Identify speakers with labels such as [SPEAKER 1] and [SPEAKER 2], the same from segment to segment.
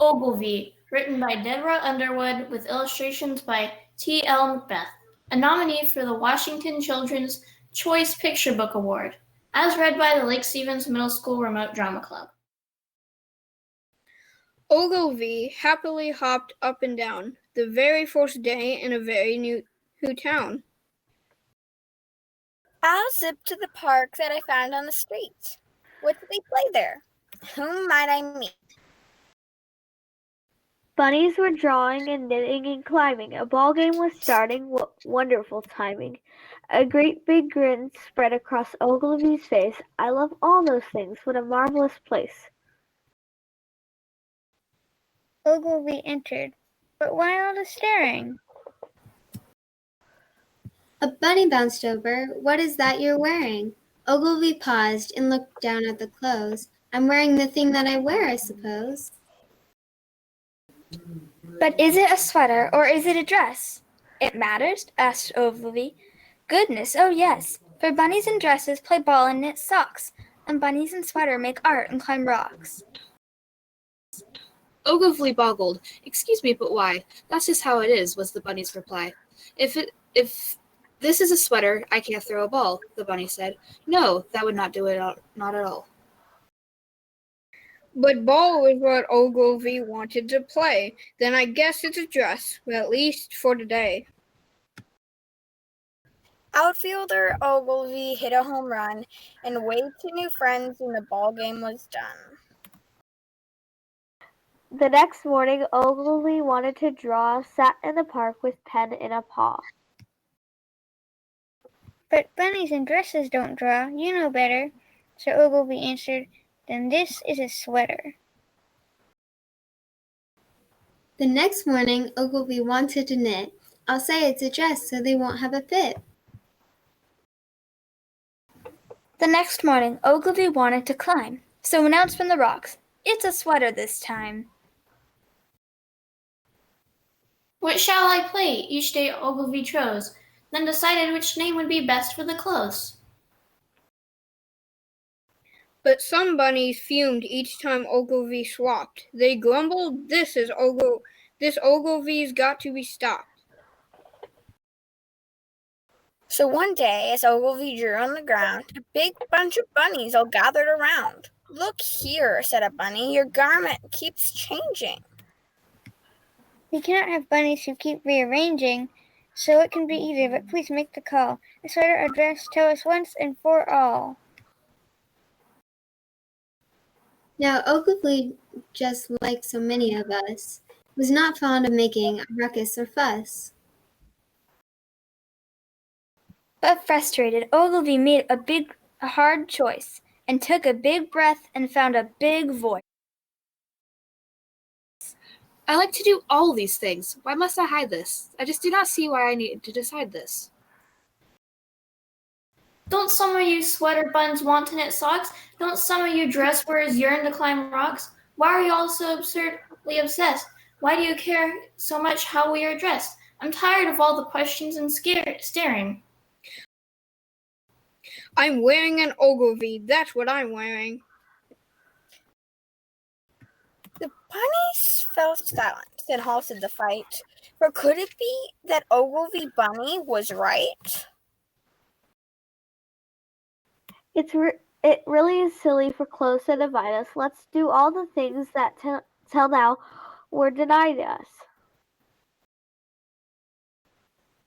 [SPEAKER 1] Ogilvy, written by Deborah Underwood with illustrations by T.L. McBeth, a nominee for the Washington Children's Choice Picture Book Award, as read by the Lake Stevens Middle School Remote Drama Club.
[SPEAKER 2] Ogilvy happily hopped up and down, the very first day in a very new town.
[SPEAKER 3] I'll zip to the park that I found on the street. What do they play there? Whom might I meet?
[SPEAKER 4] Bunnies were drawing and knitting and climbing. A ball game was starting. What wonderful timing. A great big grin spread across Ogilvy's face. I love all those things. What a marvelous place.
[SPEAKER 5] Ogilvy entered. But why all the staring?
[SPEAKER 6] A bunny bounced over. What is that you're wearing? Ogilvy paused and looked down at the clothes. I'm wearing the thing that I wear, I suppose.
[SPEAKER 5] But is it a sweater or is it a dress? It matters? Asked Ogilvy. Goodness, oh yes, for bunnies in dresses play ball and knit socks, and bunnies in sweater make art and climb rocks.
[SPEAKER 7] Ogilvy boggled. Excuse me, but why? That's just how it is, was the bunny's reply. If this is a sweater, I can't throw a ball, the bunny said. No, that would not do it, not at all.
[SPEAKER 2] But ball was what Ogilvy wanted to play. Then I guess it's a dress, at least for today.
[SPEAKER 3] Outfielder Ogilvy hit a home run and waved to new friends when the ball game was done.
[SPEAKER 4] The next morning, Ogilvy wanted to draw, sat in the park with pen in a paw.
[SPEAKER 5] But bunnies in dresses don't draw, you know better. So Ogilvy answered, then this is a sweater.
[SPEAKER 6] The next morning, Ogilvy wanted to knit. I'll say it's a dress so they won't have a fit.
[SPEAKER 5] The next morning, Ogilvy wanted to climb, so announced from the rocks, it's a sweater this time.
[SPEAKER 1] What shall I play? Each day Ogilvy chose, then decided which name would be best for the clothes.
[SPEAKER 2] But some bunnies fumed each time Ogilvy swapped. They grumbled, this Ogilvy's got to be stopped.
[SPEAKER 3] So one day, as Ogilvy drew on the ground, a big bunch of bunnies all gathered around. Look here, said a bunny, your garment keeps changing.
[SPEAKER 5] We cannot have bunnies who keep rearranging, so it can be either, but please make the call. A sweater or dress, tell us once and for all.
[SPEAKER 6] Now, Ogilvy, just like so many of us, was not fond of making a ruckus or fuss.
[SPEAKER 5] But frustrated, Ogilvy made a hard choice and took a big breath and found a big voice.
[SPEAKER 7] I like to do all these things. Why must I hide this? I just do not see why I need to decide this.
[SPEAKER 1] Don't some of you sweater buns want to knit socks? Don't some of you dress wearers yearn to climb rocks? Why are you all so absurdly obsessed? Why do you care so much how we are dressed? I'm tired of all the questions and staring.
[SPEAKER 2] I'm wearing an Ogilvy, that's what I'm wearing.
[SPEAKER 3] The bunnies fell silent and halted the fight. For could it be that Ogilvy Bunny was right?
[SPEAKER 4] It really is silly for clothes to divide us. Let's do all the things that till now were denied us.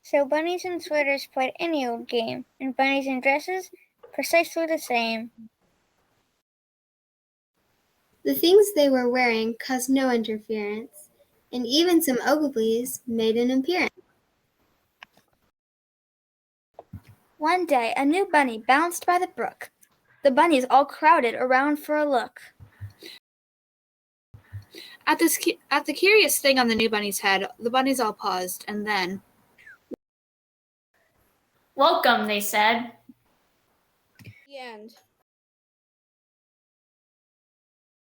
[SPEAKER 5] So bunnies in sweaters played any old game, and bunnies in dresses, precisely the same.
[SPEAKER 6] The things they were wearing caused no interference, and even some Ogilvys made an appearance.
[SPEAKER 5] One day, a new bunny bounced by the brook. The bunnies all crowded around for a look.
[SPEAKER 7] At the curious thing on the new bunny's head, the bunnies all paused, and then...
[SPEAKER 1] Welcome, they said.
[SPEAKER 2] The end.